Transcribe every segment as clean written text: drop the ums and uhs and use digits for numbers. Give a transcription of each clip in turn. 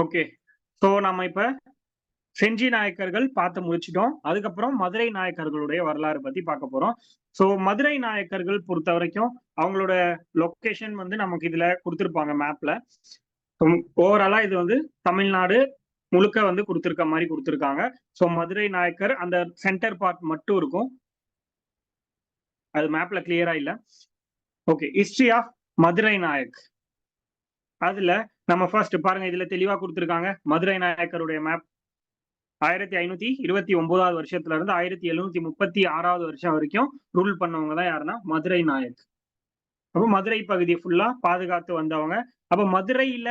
Okay. So நம்ம இப்ப செஞ்சி நாயக்கர்கள் பார்த்து முடிச்சிட்டோம். அதுக்கப்புறம் மதுரை நாயக்கர்களுடைய வரலாறு பத்தி பார்க்க போறோம். ஸோ மதுரை நாயக்கர்கள் பொறுத்த வரைக்கும் அவங்களோட லொகேஷன் வந்து நமக்கு இதுல குடுத்திருப்பாங்க மேப்ல. ஓவராலா இது வந்து தமிழ்நாடு முழுக்க வந்து குடுத்திருக்க மாரி குடுத்திருக்காங்க. ஸோ மதுரை நாயக்கர் அந்த சென்டர் பார்ட் மட்டும் இருக்கும். அது மேப்ல கிளியரா இல்ல. Okay. History of Madurai Nayak. அதுல நம்ம ஃபர்ஸ்ட் பாருங்க இதுல தெளிவா குடுத்திருக்காங்க. மதுரை நாயக்கருடைய மேப் 1529வது வருஷத்துல இருந்து 1736வது வருஷம் வரைக்கும் ரூல் பண்ணவங்க தான் யாருன்னா மதுரை நாயக். அப்ப மதுரை பகுதியை ஃபுல்லா பாதுகாத்து வந்தவங்க. அப்ப மதுரையில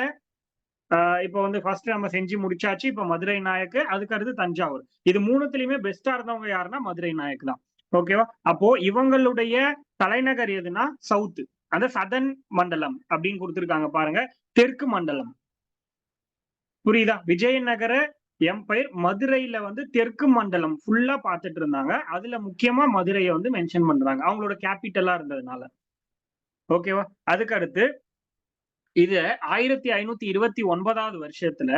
இப்ப வந்து ஃபர்ஸ்ட் நம்ம செஞ்சு முடிச்சாச்சு. இப்ப மதுரை நாயக், அதுக்கு அடுத்து தஞ்சாவூர். இது மூணுத்துலயுமே பெஸ்டா இருந்தவங்க யாருன்னா மதுரை நாயக் தான். ஓகேவா? அப்போ இவங்களுடைய தலைநகர் எதுனா சவுத், அந்த சதன் மண்டலம் அப்படின்னு கொடுத்திருக்காங்க பாருங்க. தெற்கு மண்டலம். புரியுதா? விஜயநகர எம்பையர் மதுரையில வந்து தெற்கு மண்டலம் ஃபுல்லா பார்த்துட்டு இருந்தாங்க. அதுல முக்கியமா மதுரையை வந்து மென்ஷன் பண்றாங்க அவங்களோட கேபிட்டலா இருந்ததுனால. ஓகேவா? அதுக்கு அடுத்து இது 1529வது வருஷத்துல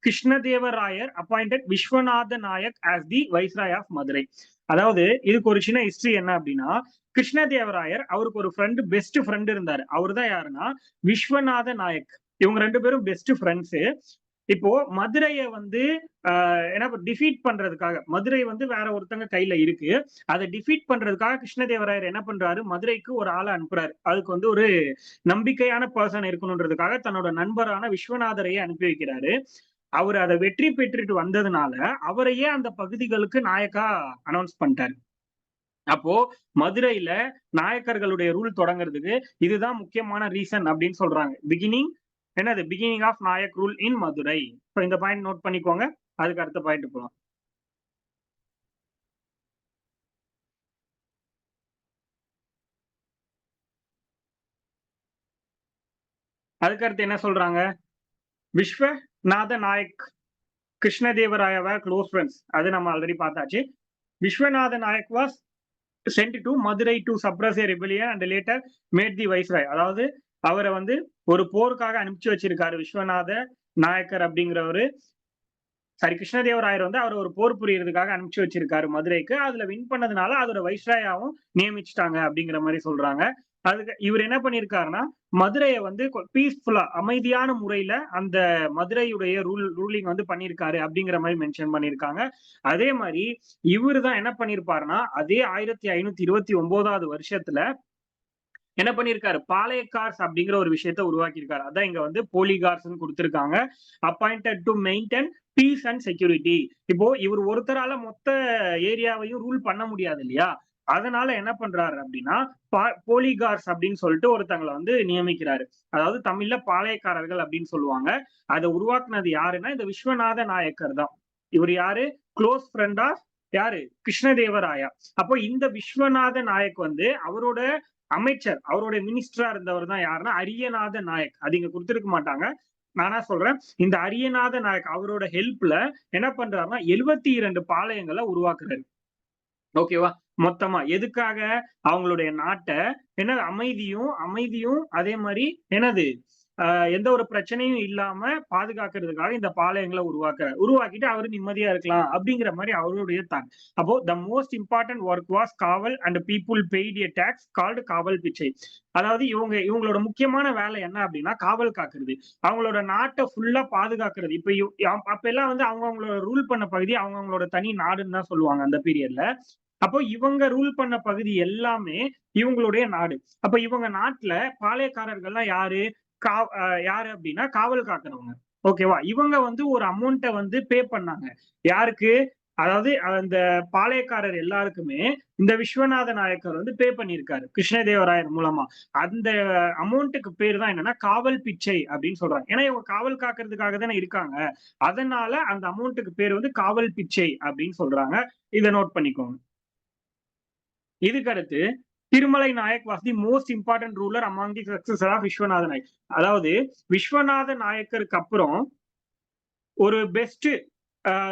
கிருஷ்ணதேவராயர் appointed Vishwanatha Nayak as the viceroy of Madurai. அதாவது இதுக்கு ஒரு சின்ன ஹிஸ்டரி என்ன அப்படின்னா, கிருஷ்ணதேவராயர் அவருக்கு ஒரு ஃப்ரெண்டு, பெஸ்ட் ஃப்ரெண்ட் இருந்தாரு. அவரு தான் யாருன்னா விஸ்வநாத நாயக். இவங்க ரெண்டு பேரும் பெஸ்ட் ஃப்ரெண்ட்ஸ். இப்போ மதுரையை வந்து என்ன டிஃபீட் பண்றதுக்காக, மதுரை வந்து வேற ஒருத்தங்க கையில இருக்கு. அதை டிஃபீட் பண்றதுக்காக கிருஷ்ணதேவராயர் என்ன பண்றாரு, மதுரைக்கு ஒரு ஆளை அனுப்புறாரு. அதுக்கு வந்து ஒரு நம்பிக்கையான பர்சன் இருக்கணும்ன்றதுக்காக தன்னோட நண்பரான விஸ்வநாதரையே அனுப்பி வைக்கிறாரு. அவர் அதை வெற்றி பெற்றுட்டு வந்ததுனால அவரையே அந்த பகுதிகளுக்கு நாயக்கா அனௌன்ஸ் பண்ணிட்டாரு. அப்போ மதுரையில நாயக்கர்களுடைய ரூல் தொடங்குறதுக்கு இதுதான் முக்கியமான ரீசன் அப்படின்னு சொல்றாங்க. Beginning of Nayak rule in Madurai. இந்த பாயிண்ட் நோட் பண்ணிக்கோங்க. அதுக்கு அடுத்த பாயிண்ட் போலாம். அதுக்கு அடுத்து என்ன சொல்றாங்க, விஸ்வநாத நாயக் கிருஷ்ணதேவராயவ க்ளோஸ் ஃப்ரெண்ட்ஸ். அது நம்ம ஆல்ரெடி பார்த்தாச்சு. Vishwanatha Nayak was sent to Madurai to suppress a rebellion and later made the viceroy. அதாவது அவரை வந்து ஒரு போருக்காக அனுப்பிச்சு வச்சிருக்காரு விஸ்வநாத நாயக்கர் அப்படிங்கிறவரு. சாரி, கிருஷ்ணதேவராயர் வந்து அவர் ஒரு போர் புரியறதுக்காக அனுப்பிச்சு வச்சிருக்காரு மதுரைக்கு. அதுல வின் பண்ணதுனால அதோட வைஸ்ராயாவும் நியமிச்சுட்டாங்க அப்படிங்கிற மாதிரி சொல்றாங்க. அதுக்கு இவர் என்ன பண்ணிருக்காருன்னா, மதுரையை வந்து பீஸ்ஃபுல்லா அமைதியான முறையில அந்த மதுரையுடைய ரூலிங் வந்து பண்ணிருக்காரு அப்படிங்கிற மாதிரி மென்ஷன் பண்ணிருக்காங்க. அதே மாதிரி இவரு தான் என்ன பண்ணிருப்பாருன்னா, அதே 1529வது வருஷத்துல என்ன பண்ணிருக்காரு, பாளையக்கார்ஸ் அப்படிங்கிற ஒரு விஷயத்த உருவாக்கியிருக்காரு. அதான் இங்க வந்து போலிகார்ஸ் கொடுத்திருக்காங்க. Appointed to maintain peace and security. இப்போ இவர் ஒருத்தரால மொத்த ஏரியாவையும் ரூல் பண்ண முடியாது இல்லையா? அதனால என்ன பண்றாரு அப்படின்னா, போலிகார்ஸ் அப்படின்னு சொல்லிட்டு ஒருத்தங்களை வந்து நியமிக்கிறாரு. அதாவது தமிழ்ல பாளையக்காரர்கள் அப்படின்னு சொல்லுவாங்க. அதை உருவாக்குனது யாருன்னா இந்த விஸ்வநாத நாயக்கர் தான். இவர் யாரு, க்ளோஸ் ஃப்ரெண்டா யாரு, கிருஷ்ணதேவராயா. அப்போ இந்த விஸ்வநாத நாயக் வந்து அவரோட அமைச்சர், அவருடைய மினிஸ்டரா இருந்தவர் தான் யாருன்னா அரியநாத நாயக். அது இங்க கொடுத்திருக்க மாட்டாங்க, நானா சொல்றேன். இந்த அரியநாத நாயக் அவரோட ஹெல்ப்ல என்ன பண்றாருன்னா 72 பாளையங்களை உருவாக்குறாரு. ஓகேவா? மொத்தமா எதுக்காக, அவங்களுடைய நாட்டை என்ன அமைதியும் அதே மாதிரி என்னது எந்த ஒரு பிரச்சனையும் இல்லாம பாதுகாக்கிறதுக்காக இந்த பாளையங்களை உருவாக்கிட்டு அவரு நிம்மதியா இருக்கலாம் அப்படிங்கிற மாதிரி அவருடைய தான். அப்போ the most important work was kaval and people paid a tax called kaval pichai. அதாவது இவங்களோட முக்கியமான வேலை என்ன அப்படின்னா காவல் காக்குறது, அவங்களோட நாட்டை ஃபுல்லா பாதுகாக்கிறது. அப்ப எல்லாம் வந்து அவங்களோட ரூல் பண்ண பகுதி அவங்களோட தனி நாடுன்னு தான் சொல்லுவாங்க அந்த பீரியட்ல. அப்போ இவங்க ரூல் பண்ண பகுதி எல்லாமே இவங்களுடைய நாடு. அப்ப இவங்க நாட்டுல பாளையக்காரர்கள்லாம் யாரு அப்படின்னா காவல் காக்குறவங்க. ஓகேவா? இவங்க வந்து ஒரு அமௌண்ட்டை வந்து பே பண்ணாங்க. யாருக்கு, அதாவது அந்த பாளையக்காரர் எல்லாருக்குமே இந்த விஸ்வநாத நாயக்கர் வந்து பே பண்ணியிருக்காரு கிருஷ்ணதேவராயர் மூலமா. அந்த அமௌண்ட்டுக்கு பேர் தான் என்னன்னா காவல் பிச்சை அப்படின்னு சொல்றாங்க. ஏன்னா இவங்க காவல் காக்கிறதுக்காக தானே இருக்காங்க. அதனால அந்த அமௌண்ட்டுக்கு பேர் வந்து காவல் பிச்சை அப்படின்னு சொல்றாங்க. இதை நோட் பண்ணிக்கோங்க. இதுக்கு அடுத்து Tirumala Nayak was the most important ruler among the successor of Vishwanatha Nayak. அதாவது விஸ்வநாத நாயக்கருக்கு அப்புறம் ஒரு பெஸ்ட்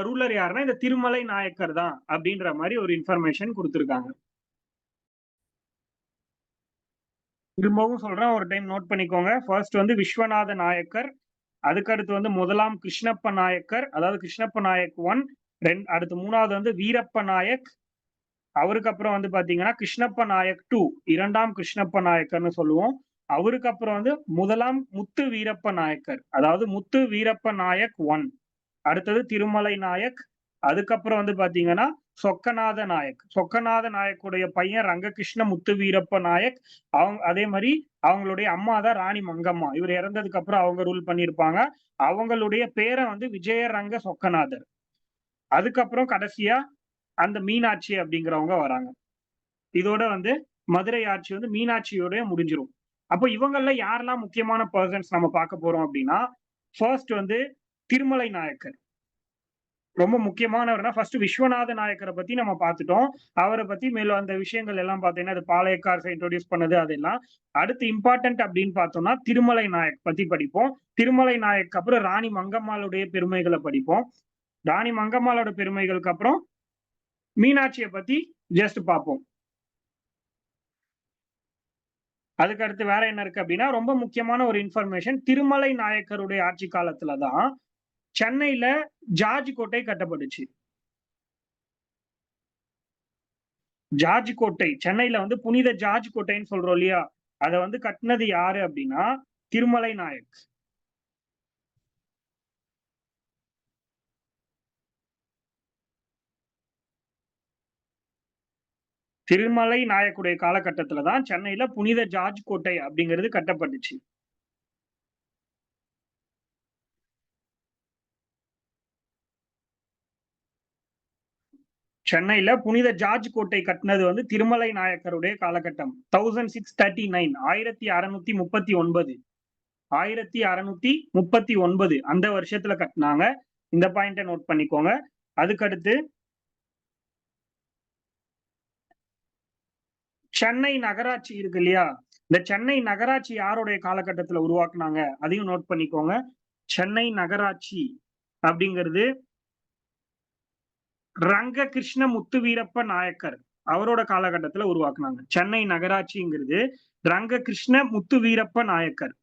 ரூலர் யாருன்னா இந்த திருமலை நாயக்கர் தான் அப்படின்ற மாதிரி ஒரு இன்ஃபர்மேஷன் கொடுத்திருக்காங்க. திரும்பவும் சொல்றேன், ஒரு டைம் நோட் பண்ணிக்கோங்க. ஃபர்ஸ்ட் வந்து விஸ்வநாத நாயக்கர், அதுக்கடுத்து வந்து முதலாம் கிருஷ்ணப்ப நாயக்கர், அதாவது கிருஷ்ணப்ப நாயக் 1. அடுத்து 3வது வந்து வீரப்ப நாயக். அவருக்கு அப்புறம் வந்து பாத்தீங்கன்னா கிருஷ்ணப்ப நாயக் 2, 2ஆம் கிருஷ்ணப்ப நாயக்கர்னு சொல்லுவோம். அவருக்கு அப்புறம் வந்து முதலாம் முத்து வீரப்ப நாயக்கர், அதாவது முத்து வீரப்ப நாயக் 1. அடுத்தது திருமலை நாயக். அதுக்கப்புறம் வந்து பாத்தீங்கன்னா சொக்கநாத நாயக். சொக்கநாத நாயக்குடைய பையன் ரங்ககிருஷ்ண முத்து வீரப்ப நாயக். அதே மாதிரி அவங்களுடைய அம்மா தான் ராணி மங்கம்மா. இவர் இறந்ததுக்கு அப்புறம் அவங்க ரூல் பண்ணியிருப்பாங்க. அவங்களுடைய பேரை வந்து விஜயரங்க சொக்கநாதர். அதுக்கப்புறம் கடைசியா அந்த மீனாட்சி அப்படிங்கிறவங்க வராங்க. இதோட வந்து மதுரை ஆட்சி வந்து மீனாட்சியோட முடிஞ்சிரும். அப்போ இவங்கள்ல யாரெல்லாம் முக்கியமான பெர்சன்ஸ் நம்ம பார்க்க போறோம் அப்படின்னா, ஃபர்ஸ்ட் வந்து திருமலை நாயக்கர். ரொம்ப முக்கியமானவர்னா ஃபர்ஸ்ட் விஸ்வநாத நாயக்கரை பத்தி நம்ம பார்த்துட்டோம். அவரை பத்தி மேலும் அந்த விஷயங்கள் எல்லாம் பார்த்தீங்கன்னா, அது பாளையக்காரரை இன்ட்ரோடியூஸ் பண்ணது அதெல்லாம். அடுத்து இம்பார்ட்டன்ட் அப்படின்னு பார்த்தோம்னா, திருமலை நாயக் பத்தி படிப்போம். திருமலை நாயக் அப்புறம் ராணி மங்கம்மாளுடைய பெருமைகளை படிப்போம். ராணி மங்கம்மாளோட பெருமைகளுக்கு அப்புறம் மீனாட்சியை பத்தி ஜஸ்ட் பார்ப்போம். அதுக்கு அடுத்து வேற என்ன இருக்கு அப்படின்னா, ரொம்ப முக்கியமான ஒரு இன்ஃபர்மேஷன். திருமலை நாயக்கருடைய ஆட்சி காலத்துல தான் சென்னையில ஜார்ஜ் கோட்டை கட்டப்பட்டுச்சு. ஜார்ஜ் கோட்டை. சென்னையில வந்து புனித ஜார்ஜ் கோட்டைன்னு சொல்றோம் இல்லையா? அத வந்து கட்டுனது யாரு அப்டின்னா, திருமலை நாயக். திருமலை நாயக்குடைய காலகட்டத்துல தான் சென்னையில புனித ஜார்ஜ் கோட்டை அப்படிங்கிறது கட்டப்பட்டுச்சு. சென்னையில புனித ஜார்ஜ் கோட்டை கட்டுனது வந்து திருமலை நாயக்கருடைய காலகட்டம். 1639 1639 அந்த வருஷத்துல கட்டுனாங்க. இந்த பாயிண்ட்ட நோட் பண்ணிக்கோங்க. அதுக்கடுத்து சென்னை நகராட்சி இருக்கு இல்லையா? இந்த சென்னை நகராட்சி யாருடைய காலகட்டத்துல உருவாக்குனாங்க? அதையும் நோட் பண்ணிக்கோங்க. சென்னை நகராட்சி அப்படிங்கிறது ரங்ககிருஷ்ண முத்துவீரப்ப நாயக்கர். அவரோட காலகட்டத்துல உருவாக்குனாங்க. சென்னை நகராட்சிங்கிறது ரங்ககிருஷ்ண முத்துவீரப்ப நாயக்கர்.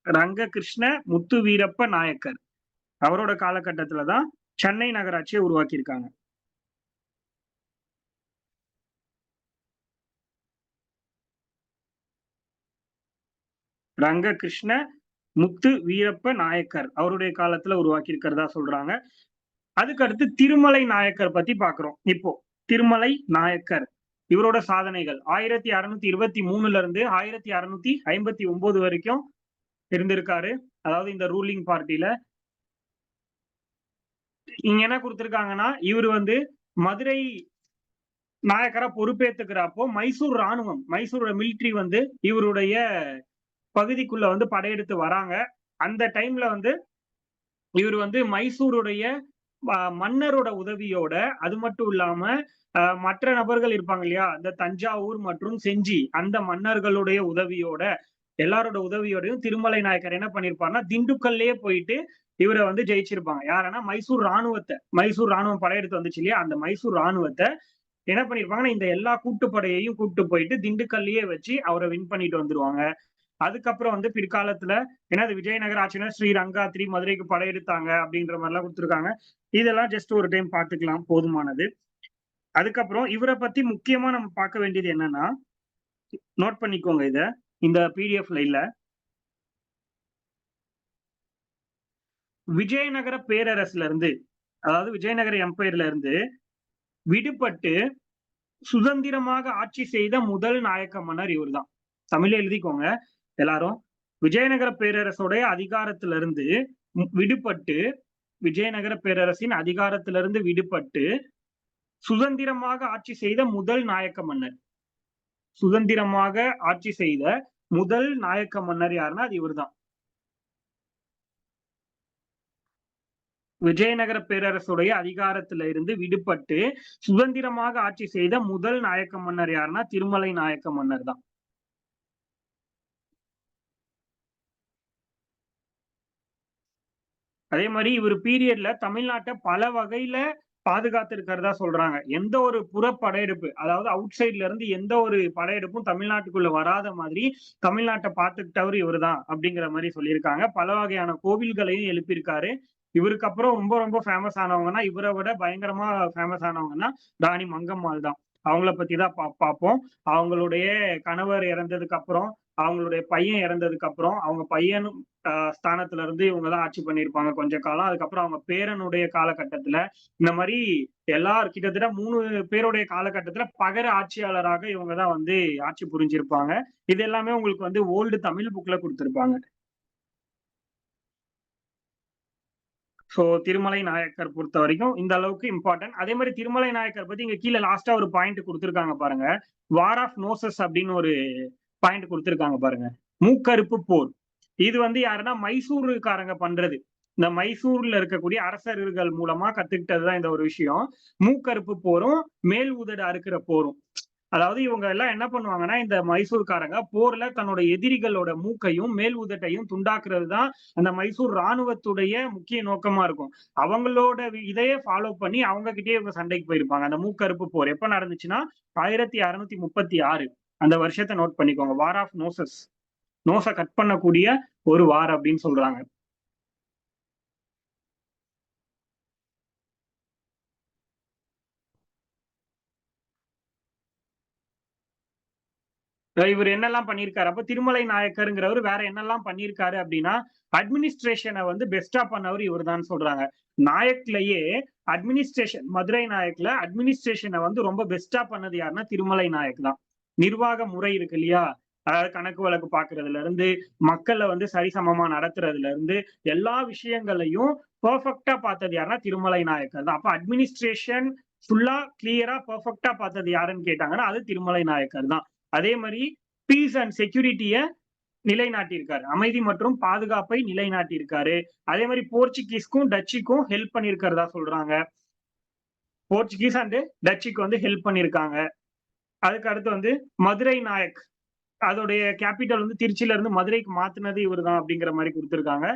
ரங்ககிருஷ்ண முத்துவீரப்ப நாயக்கர். அவரோட காலகட்டத்துல தான் சென்னை நகராட்சியை உருவாக்கியிருக்காங்க. ரங்ககிருஷ்ண முத்து வீரப்ப நாயக்கர் அவருடைய காலத்துல உருவாக்கி இருக்கிறதா சொல்றாங்க. அதுக்கு அடுத்து திருமலை நாயக்கர் பத்தி பாக்குறோம். இப்போ திருமலை நாயக்கர் இவரோட சாதனைகள் 1623ல இருந்து 1659 வரைக்கும் இருந்திருக்காரு. அதாவது இந்த ரூலிங் பார்ட்டில. இங்க என்ன குடுத்திருக்காங்கன்னா, இவரு வந்து மதுரை நாயக்கரா பொறுப்பேத்துக்கிறப்போ மைசூரோட மிலிட்டரி வந்து இவருடைய பகுதிக்குள்ள வந்து படையெடுத்து வராங்க. அந்த டைம்ல வந்து இவரு வந்து மைசூருடைய மன்னரோட உதவியோட, அது மட்டும் இல்லாம மற்ற நபர்கள் இருப்பாங்க இல்லையா? இந்த தஞ்சாவூர் மற்றும் செஞ்சி அந்த மன்னர்களுடைய உதவியோட, எல்லாரோட உதவியோடையும் திருமலை நாயக்கர் என்ன பண்ணியிருப்பாருன்னா, திண்டுக்கல்லயே போயிட்டு இவர வந்து ஜெயிச்சிருப்பாங்க. யாருன்னா மைசூர் ராணுவம் படையெடுத்து வந்துச்சு இல்லையா? அந்த மைசூர் ராணுவத்த என்ன பண்ணியிருப்பாங்கன்னா, இந்த எல்லா கூட்டுப்படையையும் கூட்டு போயிட்டு திண்டுக்கல்லயே வச்சு அவர வின் பண்ணிட்டு வந்துருவாங்க. அதுக்கப்புறம் வந்து பிற்காலத்துல என்னது விஜயநகர ஆட்சியினர் ஸ்ரீ ரங்காத்ரி மதுரைக்கு படையெடுத்தாங்க அப்படின்ற மாதிரிலாம் குடுத்துருக்காங்க. இதெல்லாம் ஜஸ்ட் ஒரு டைம் பார்த்துக்கலாம் போதுமானது. அதுக்கப்புறம் இவர பத்தி முக்கியமா நம்ம பார்க்க வேண்டியது என்னன்னா, நோட் பண்ணிக்கோங்க இத. இந்த பிடிஎஃப்ல இல்ல. விஜயநகர பேரரசுல இருந்து, அதாவது விஜயநகர எம்பையர்ல இருந்து விடுபட்டு சுதந்திரமாக ஆட்சி செய்த முதல் நாயக்க மன்னர் இவர்தான். தமிழ்ல எழுதிக்கோங்க எல்லாரும். விஜயநகர பேரரசுடைய அதிகாரத்திலிருந்து விடுபட்டு விஜயநகர பேரரசின் அதிகாரத்திலிருந்து விடுபட்டு சுதந்திரமாக ஆட்சி செய்த முதல் நாயக்க மன்னர். சுதந்திரமாக ஆட்சி செய்த முதல் நாயக்க மன்னர் யாருன்னா அது இவர்தான். விஜயநகர பேரரசுடைய அதிகாரத்தில இருந்து விடுபட்டு சுதந்திரமாக ஆட்சி செய்த முதல் நாயக்க மன்னர் யாருன்னா திருமலை நாயக்க மன்னர் தான். அதே மாதிரி இவர் பீரியட்ல தமிழ்நாட்டை பல வகையில பாதுகாத்து இருக்கிறதா சொல்றாங்க. எந்த ஒரு புற படையெடுப்பு, அதாவது அவுட் சைட்ல இருந்து எந்த ஒரு படையெடுப்பும் தமிழ்நாட்டுக்குள்ள வராத மாதிரி தமிழ்நாட்டை பார்த்துக்கிட்டவர் இவர்தான் அப்படிங்கிற மாதிரி சொல்லியிருக்காங்க. பல வகையான கோவில்களையும் எழுப்பியிருக்காரு. இவருக்கு அப்புறம் ரொம்ப ரொம்ப ஃபேமஸ் ஆனவங்கன்னா, இவரை விட பயங்கரமா ஃபேமஸ் ஆனவங்கன்னா ராணி மங்கம்மாள் தான். அவங்கள பத்தி தான் பார்ப்போம். அவங்களுடைய கணவர் இறந்ததுக்கு அப்புறம், அவங்களுடைய பையன் இறந்ததுக்கு அப்புறம், அவங்க பையனும் ஸ்தானத்துல இருந்து இவங்க தான் ஆட்சி பண்ணியிருப்பாங்க கொஞ்ச காலம். அதுக்கப்புறம் அவங்க பேரனுடைய காலகட்டத்துல, இந்த மாரி கிட்டத்தட்ட 3 பேருடைய காலகட்டத்துல பகர ஆட்சியாளராக இவங்க தான் வந்து ஆட்சி புரிஞ்சிருப்பாங்க. இது எல்லாமே உங்களுக்கு வந்து ஓல்டு தமிழ் புக்ல குடுத்திருப்பாங்க. சோ திருமலை நாயக்கர் பொறுத்தவரைக்கும் இந்த அளவுக்கு இம்பார்ட்டன்ட். அதே மாரி திருமலை நாயக்கர் பத்தி இங்க கீழ லாஸ்ட்டா ஒரு பாயிண்ட் குடுத்திருக்காங்க பாருங்க. வார் ஆஃப் நோசஸ் அப்படின்னு ஒரு பாயிண்ட் குடுத்திருக்காங்க பாருங்க. மூக்கறுப்பு போர். இது வந்து யாருன்னா மைசூருக்காரங்க பண்றது. இந்த மைசூர்ல இருக்கக்கூடிய அரசர்கள் மூலமா கத்துக்கிட்டது தான் இந்த ஒரு விஷயம். மூக்கறுப்பு போரும், மேல் உதடு அறுக்கிற போரும். அதாவது இவங்க எல்லாம் என்ன பண்ணுவாங்கன்னா, இந்த மைசூர்காரங்க போர்ல தன்னோட எதிரிகளோட மூக்கையும், மேல் உதட்டையும் துண்டாக்குறது தான் அந்த மைசூர் ராணுவத்துடைய முக்கிய நோக்கமா இருக்கும். அவங்களோட இதையே ஃபாலோ பண்ணி அவங்க கிட்டயே இவங்க சண்டைக்கு போயிருப்பாங்க. அந்த மூக்கறுப்பு போர் எப்ப நடந்துச்சுன்னா, 1636 அந்த வருஷத்த நோட் பண்ணிக்கோங்க. War of noses. நோஸ கட் பண்ணக்கூடிய ஒரு வார் அப்படின்னு சொல்றாங்க. இவர் என்னெல்லாம் பண்ணியிருக்காரு? அப்ப திருமலை நாயக்கர்ங்கிறவரு வேற என்னெல்லாம் பண்ணியிருக்காரு அப்படின்னா, அட்மினிஸ்ட்ரேஷன வந்து பெஸ்ட்டா பண்ணவரு இவர்தான் சொல்றாங்க. நாயக்லயே அட்மினிஸ்ட்ரேஷன் மதுரை நாயக்ல அட்மினிஸ்ட்ரேஷன வந்து ரொம்ப பெஸ்ட்டா பண்ணது யாருன்னா, திருமலை நாயக் தான். நிர்வாக முறை இருக்கு இல்லையா? அதாவது கணக்கு வழக்கு பார்க்கிறதுல இருந்து, மக்கள வந்து சரிசமமா நடத்துறதுல இருந்து, எல்லா விஷயங்களையும் பெர்ஃபெக்ட்டா பார்த்தது யாருன்னா, திருமலை நாயக்கர் தான். அப்ப அட்மினிஸ்ட்ரேஷன் ஃபுல்லா கிளியரா பெர்ஃபெக்ட்டா பார்த்தது யாருன்னு கேட்டாங்கன்னா, அது திருமலை நாயக்கர் தான். அதே மாரி பீஸ் அண்ட் செக்யூரிட்டிய நிலைநாட்டியிருக்காரு. அமைதி மற்றும் பாதுகாப்பை நிலைநாட்டியிருக்காரு. அதே மாரி போர்ச்சுகீஸ்க்கும், டச்சுக்கும் ஹெல்ப் பண்ணியிருக்கிறதா சொல்றாங்க. போர்ச்சுகீஸ் அண்ட் டச்சுக்கு வந்து ஹெல்ப் பண்ணியிருக்காங்க. அதுக்கு அடுத்து வந்து மதுரை நாயக். அதோடைய கேபிட்டல் வந்து திருச்சியில இருந்து மதுரைக்கு மாத்துனது இவருதான் அப்படிங்கிற மாரி குடுத்திருக்காங்க.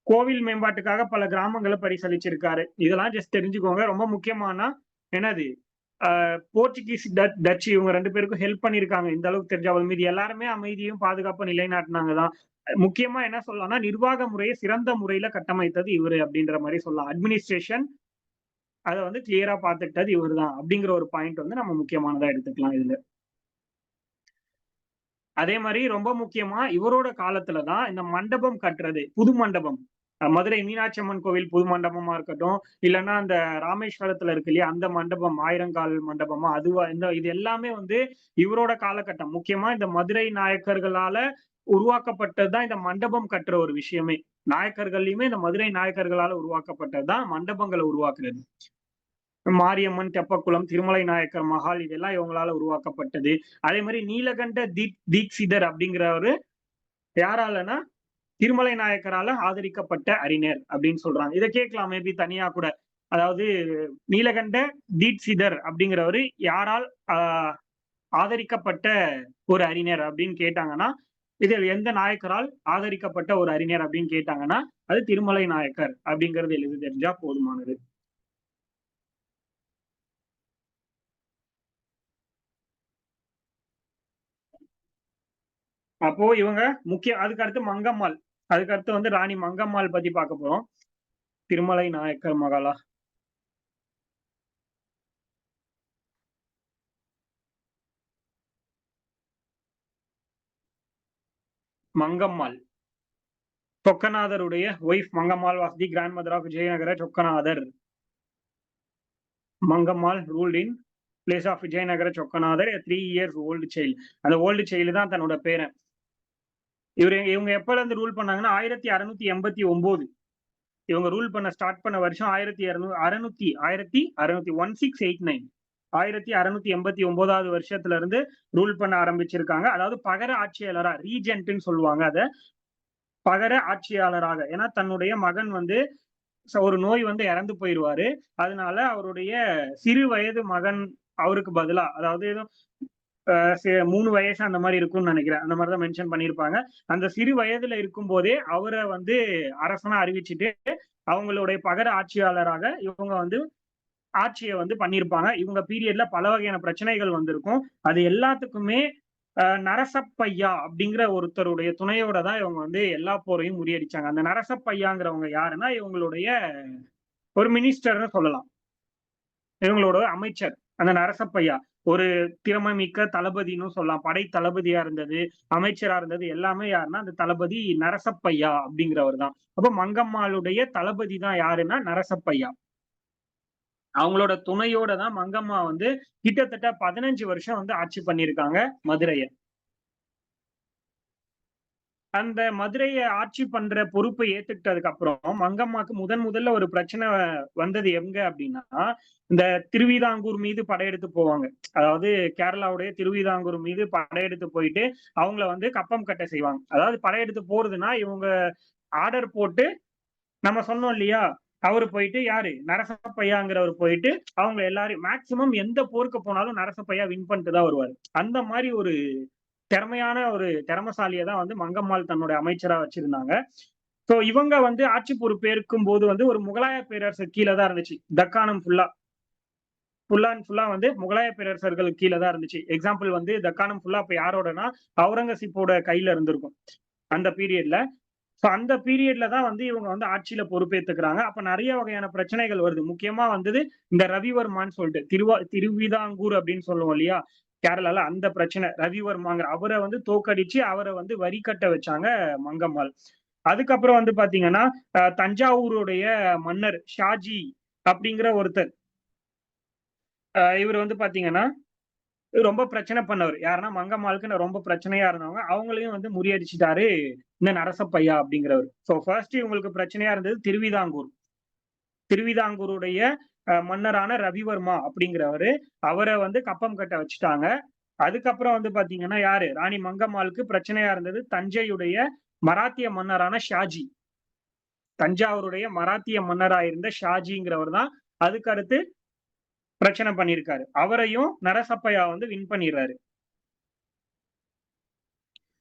கோவில் மேம்பாட்டுக்காக பல கிராமங்கள பரிசளிச்சிருக்காரு. இதெல்லாம் ஜஸ்ட் தெரிஞ்சுக்கோங்க. ரொம்ப முக்கியமானா என்னது போர்ச்சுகீஸ், டச் இவங்க 2 பேருக்கும் ஹெல்ப் பண்ணியிருக்காங்க. இந்த அளவுக்கு தெரிஞ்சா போதும். மீதி எல்லாருமே அமைதியும், பாதுகாப்பும் நிலைநாட்டுனாங்க தான். முக்கியமா என்ன சொல்லலாம்னா, நிர்வாக முறைய சிறந்த முறையில கட்டமைத்தது இவரு அப்படின்ற மாரி சொல்லலாம். அட்மினிஸ்ட்ரேஷன் அத வந்து கிளியரா பார்த்துக்கிட்டது இவருதான். அப்படிங்கிற ஒரு பாயிண்ட் வந்து நம்ம முக்கியமானதா எடுத்துக்கலாம் இதுல. அதே மாரி ரொம்ப முக்கியமா இவரோட காலத்துல தான் இந்த மண்டபம் கட்டுறது. புது மண்டபம். மதுரை மீனாட்சி அம்மன் கோவில் புது மண்டபமா இருக்கட்டும், இல்லன்னா அந்த ராமேஸ்வரத்துல இருக்கு இல்லையா? அந்த மண்டபம் ஆயிரங்கால் மண்டபமா அதுவா இது எல்லாமே வந்து இவரோட காலகட்டம். முக்கியமா இந்த மதுரை நாயக்கர்களால உருவாக்கப்பட்டது தான் இந்த மண்டபம் கட்டுற ஒரு விஷயமே. நாயக்கர்கள்லயுமே இந்த மதுரை நாயக்கர்களால உருவாக்கப்பட்டது தான் மண்டபங்கள உருவாக்குறது. மாரியம்மன், தெப்பக்குளம், திருமலை நாயக்கர் மஹால் இதெல்லாம் இவங்களால உருவாக்கப்பட்டது. அதே மாரி நீலகண்ட தீக்ஷிதர் அப்படிங்கிறவரு யாராலன்னா, திருமலை நாயக்கரால ஆதரிக்கப்பட்ட அறிஞர் அப்படின்னு சொல்றாங்க. இத கேட்கலாம் மேபி தனியா கூட. அதாவது நீலகண்ட தீட்சிதர் அப்படிங்கிறவரு யாரால் ஆதரிக்கப்பட்ட ஒரு அறிஞர் அப்படின்னு கேட்டாங்கன்னா, இதில் எந்த நாயக்கரால் ஆதரிக்கப்பட்ட ஒரு அறிஞர் அப்படின்னு கேட்டாங்கன்னா, அது திருமலை நாயக்கர் அப்படிங்கிறது எழுத தெரிஞ்சா போதுமானது. அப்போ இவங்க அதுக்கு அடுத்து மங்கம்மாள். அதுக்கு அடுத்து வந்து ராணி மங்கம்மாள் பத்தி பார்க்க போறோம். திருமலை நாயக்கர் மகளா? மங்கம்மாள். சொக்கநாதருடைய wife Mangammal was the grandmother of Vijayanagara Chokkanathar. Mangammal ruled in place of Vijayanagara Chokkanathar 3 years old child. அந்த ஓல்டு சைல்டு தான் தன்னோட பேரன். இவங்க எப்பல இருந்து ரூல் பண்ணாங்கன்னா 1689. இவங்க ரூல் பண்ண ஸ்டார்ட் பண்ண வருஷம் 1689 1689வது வருஷத்துல இருந்து ரூல் பண்ண ஆரம்பிச்சிருக்காங்க. அதாவது பகர ஆட்சியாளரா ரீஜென்ட்ன்னு சொல்லுவாங்க அத. பகர ஆட்சியாளராக. ஏன்னா தன்னுடைய மகன் வந்து ஒரு நோய் வந்து இறந்து போயிருவாரு. அதனால அவருடைய சிறு வயது மகன் அவருக்கு பதிலா அதாவது ஏதோ 3 வயசு அந்த மாரி இருக்கும்னு நெனைக்கிறேன். அந்த மாரி தான் மென்ஷன் பண்ணியிருப்பாங்க. அந்த சிறு வயதுல இருக்கும்போதே அவர வந்து அரசனா அறிவிச்சுட்டு, அவங்களுடைய பகர ஆட்சியாளராக இவங்க வந்து ஆட்சியை வந்து பண்ணியிருப்பாங்க. இவங்க பீரியட்ல பல வகையான பிரச்சனைகள் வந்திருக்கும். அது எல்லாத்துக்குமே நரசப்பையா அப்படிங்கிற ஒருத்தருடைய துணையோட தான் இவங்க வந்து எல்லா போரையும் முறியடிச்சாங்க. அந்த நரசப்பையாங்கிறவங்க யாருன்னா, இவங்களுடைய ஒரு மினிஸ்டர்ன்னு சொல்லலாம். இவங்களோட அமைச்சர். அந்த நரசப்பையா. ஒரு திறமைமிக்க தளபதின்னு சொல்லலாம். படை தளபதியா இருந்தது, அமைச்சரா இருந்தது எல்லாமே யாருன்னா, அந்த தளபதி நரசப்பையா அப்படிங்கிறவர் தான். அப்ப மங்கம்மாளுடைய தளபதி தான் யாருன்னா, நரசப்பையா. அவங்களோட துணையோட தான் மங்கம்மா வந்து கிட்டத்தட்ட 15 வருஷம் வந்து ஆட்சி பண்ணியிருக்காங்க மதுரைய. அந்த மதுரைய ஆட்சி பண்ற பொறுப்பை ஏத்துக்கிட்டதுக்கு அப்புறம், மங்கம்மாக்கு முதல்ல ஒரு பிரச்சனை வந்தது எங்க அப்டின்னா, இந்த திருவிதாங்கூர் மீது படையெடுத்து போவாங்க. அதாவது கேரளாவுடைய திருவிதாங்கூர் மீது படையெடுத்து போயிட்டு, அவங்கள வந்து கப்பம் கட்ட செய்வாங்க. அதாவது படையெடுத்து போறதுன்னா, இவங்க ஆர்டர் போட்டு நம்ம சொன்னோம் இல்லையா? அவரு போயிட்டு யாரு? நரசப்பையாங்கிறவரு போயிட்டு, அவங்க எல்லாரையும் மேக்ஸிமம் எந்த போருக்கு போனாலும் நரசப்பையா வின் பண்ணிட்டு தான் வருவாரு. அந்த மாரி ஒரு திறமையான ஒரு திறமைசாலிய தான் வந்து மங்கம்மாள் தன்னுடைய அமைச்சரா வச்சிருந்தாங்க. சோ இவங்க வந்து ஆட்சி பொறுப்பேற்கும்போது வந்து ஒரு முகலாய பேரரசு கீழ தான் இருந்துச்சு. தக்காணம் ஃபுல்லா அண்ட் ஃபுல்லா வந்து முகலாய பேரரசர்கள் கீழ தான் இருந்துச்சு. எக்ஸாம்பிள் வந்து தக்காணம் ஃபுல்லா அப்ப யாரோடனா, அவுரங்கசீப்போட கையில இருந்திருக்கும். அந்த பீரியட்ல. சோ அந்த பீரியட்ல தான் வந்து இவங்க வந்து ஆட்சியில பொறுப்பேத்துக்கிறாங்க. அப்ப நெறைய வகையான பிரச்சனைகள் வருது. முக்கியமா வந்தது இந்த ரவிவர்மான்னு சொல்லிட்டு திருவிதாங்கூர் அப்படின்னு சொல்லுவோம் இல்லையா? கேரளால அந்த பிரச்சனை. ரவிவர்மாங்கிற அவர வந்து தோற்கடிச்சு அவர வந்து வரி கட்ட வச்சாங்க மங்கம்மாள். அதுக்கப்புறம் வந்து பாத்தீங்கன்னா, தஞ்சாவூருடைய மன்னர் ஷாஜி அப்படிங்கிற ஒருத்தர். இவரு வந்து பாத்தீங்கன்னா, ரொம்ப பிரச்சனை பண்ணவரு. யாருன்னா மங்கம்மாளுக்குன்னு ரொம்ப பிரச்சனையா இருந்தவங்க. அவங்களையும் வந்து முறியடிச்சுட்டாரு இந்த நரசப்பையா அப்படிங்கிறவரு. சோ ஃபர்ஸ்ட் இவங்களுக்கு பிரச்சனையா இருந்தது திருவிதாங்கூர். திருவிதாங்கூருடைய மன்னரான ரவிவர்மா அப்படிங்கிறவரு. அவர வந்து கப்பம் கட்ட வச்சுட்டாங்க. அதுக்கப்புறம் வந்து பாத்தீங்கன்னா யாரு? ராணி மங்கம்மாளுக்கு பிரச்சனையா இருந்தது தஞ்சையுடைய மராத்திய மன்னரான ஷாஜி. தஞ்சாவூருடைய மராத்திய மன்னரா இருந்த ஷாஜிங்கிறவர் தான் அதுக்கு அடுத்து பிரச்சனை பண்ணியிருக்காரு. அவரையும் நரசப்பையா வந்து வின் பண்ணிடுறாரு.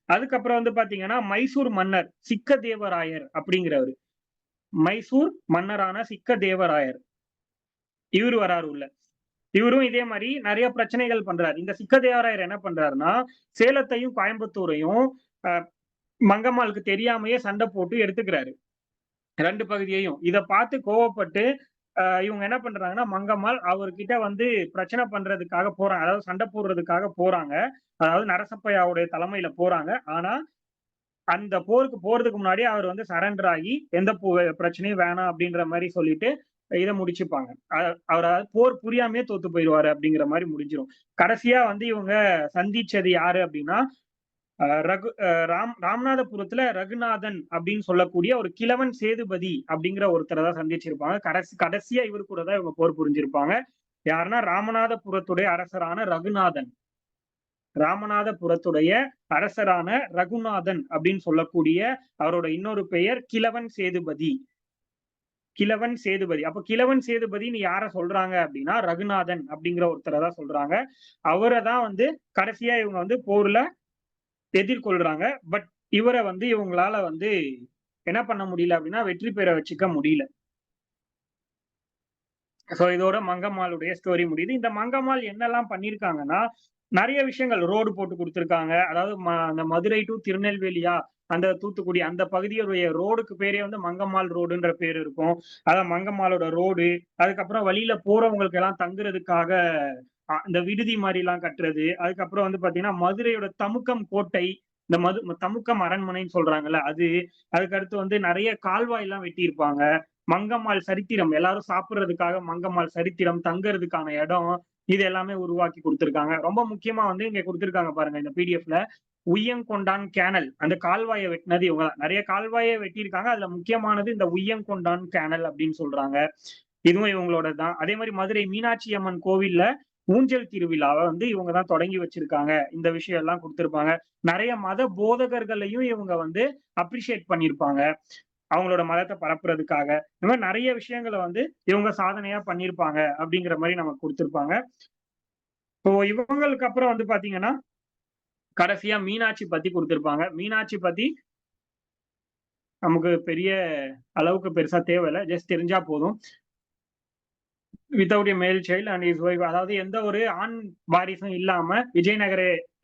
அதுக்கப்புறம் வந்து பாத்தீங்கன்னா, மைசூர் மன்னர் சிக்கதேவராயர் அப்படிங்கிறவரு. மைசூர் மன்னரான சிக்கதேவராயர். இவரு வராரு உள்ள. இவரும் இதே மாரி நெறைய பிரச்சனைகள் பண்றாரு. இந்த சிக்கதேவராயர் என்ன பண்றாருன்னா, சேலத்தையும், கோயம்புத்தூரையும் அ மங்கம்மாளுக்கு தெரியாமயே சண்ட போட்டு எடுத்துக்கிறாரு. 2 பகுதியையும். இத பார்த்து கோவப்பட்டு இவங்க என்ன பண்றாங்கன்னா, மங்கம்மாள் அவர்கிட்ட வந்து பிரச்சனை பண்றதுக்காக போறாங்க. அதாவது சண்ட போடுறதுக்காக போறாங்க. அதாவது நரசப்பையாவுடைய தலைமையில போறாங்க. ஆனா, அந்த போருக்கு போறதுக்கு முன்னாடியே அவர் வந்து சரண்டர் ஆகி, எந்த பிரச்சனையும் வேணாம் அப்படின்ற மாரி சொல்லிட்டு, இத முடிச்சுப்பாங்க. அவர போர் புரியாமயே தோத்து போயிருவாரு அப்படிங்கிற மாரி முடிஞ்சிரும். கடைசியா வந்து இவங்க சந்திச்சது யாரு அப்படின்னா, அ ரகு அ ராம் ராமநாதபுரத்துல ரகுநாதன் அப்படின்னு சொல்லக்கூடிய ஒரு கிழவன் சேதுபதி அப்படிங்கிற ஒருத்தர தான் சந்திச்சிருப்பாங்க. கடைசியா இவரு கூட தான் இவங்க போர் புரிஞ்சிருப்பாங்க. யாருன்னா ராமநாதபுரத்துடைய அரசரான ரகுநாதன். ராமநாதபுரத்துடைய அரசரான ரகுநாதன் அப்படின்னு சொல்லக்கூடிய அவரோட இன்னொரு பெயர் கிழவன் சேதுபதி. கிழவன் சேதுபதி. அப்ப கிழவன் சேதுபதின்னு யார சொல்றாங்க அப்படின்னா, ரகுநாதன் அப்படிங்கிற ஒருத்தர தான் சொல்றாங்க. அவர தான் வந்து கடைசியா இவங்க வந்து போர்ல எதிர்கொள்றாங்க. பட் இவர வந்து இவங்களால வந்து என்ன பண்ண முடியல அப்படின்னா, வெற்றி பெற வச்சுக்க முடியல. சோ இதோட மங்கம்மாளுடைய ஸ்டோரி முடியுது. இந்த மங்கம்மாள் என்னலாம் பண்ணியிருக்காங்கன்னா, நெறைய விஷயங்கள் ரோடு போட்டு குடுத்துருக்காங்க. அதாவது அந்த மதுரை டூ திருநெல்வேலியா, அந்த தூத்துக்குடி அந்த பகுதியுடைய ரோடுக்கு பேரே வந்து மங்கம்மாள் ரோடுன்ற பேரு இருக்கும். அதான் மங்கம்மாளோட ரோடு, அதுக்கப்புறம் வழியில போறவங்களுக்கு எல்லாம் தங்குறதுக்காக இந்த விடுதி மாரிலாம் கட்டுறது. அதுக்கப்புறம் வந்து பார்த்தீங்கன்னா, மதுரையோட தமுக்கம் கோட்டை, இந்த தமுக்கம் அரண்மனைன்னு சொல்றாங்கல்ல அது. அதுக்கடுத்து வந்து நெறைய கால்வாய்லாம் வெட்டியிருப்பாங்க. மங்கம்மாள் சரித்திரம் எல்லாரும் சாப்பிடுறதுக்காக மங்கம்மாள் சரித்திரம், தங்குறதுக்கான இடம், இது எல்லாமே உருவாக்கி குடுத்திருக்காங்க. ரொம்ப முக்கியமா வந்து இங்க குடுத்திருக்காங்க பாருங்க இந்த பிடிஎஃப்ல. உய்யங்கொண்டான் கேனல். அந்த கால்வாய வெட்டினது இவங்க தான். நெறைய கால்வாய வெட்டியிருக்காங்க. அதுல முக்கியமானது இந்த உய்யங்கொண்டான் கேனல் அப்படின்னு சொல்றாங்க. இதுவும் இவங்களோடது தான். அதே மாரி மதுரை மீனாட்சி அம்மன் கோவில்ல ஊஞ்சல் திருவிழாவ வந்து இவங்க தான் தொடங்கி வச்சிருக்காங்க. இந்த விஷயம் எல்லாம் குடுத்திருப்பாங்க. நெறைய மத போதகர்களையும் இவங்க வந்து அப்ரிஷியேட் பண்ணியிருப்பாங்க. அவங்களோட மதத்த பரப்புறதுக்காக. இந்த மாரி நெறைய விஷயங்கள வந்து இவங்க சாதனையா பண்ணியிருப்பாங்க அப்படிங்கிற மாரி நமக்கு குடுத்திருப்பாங்க. இப்போ இவங்களுக்கு அப்புறம் வந்து பாத்தீங்கன்னா, கடைசியா மீனாட்சி பத்தி குடுத்திருப்பாங்க. மீனாட்சி பத்தி நமக்கு பெரிய அளவுக்கு பெருசா தேவையில்ல. ஜஸ்ட் தெரிஞ்சா போதும். வித்தவுட் எ மேல் சைல்டு அண்ட் இஸ் ஒய்ஃப், அதாவது எந்த ஒரு ஆண் வாரிசும் இல்லாம விஜயநகர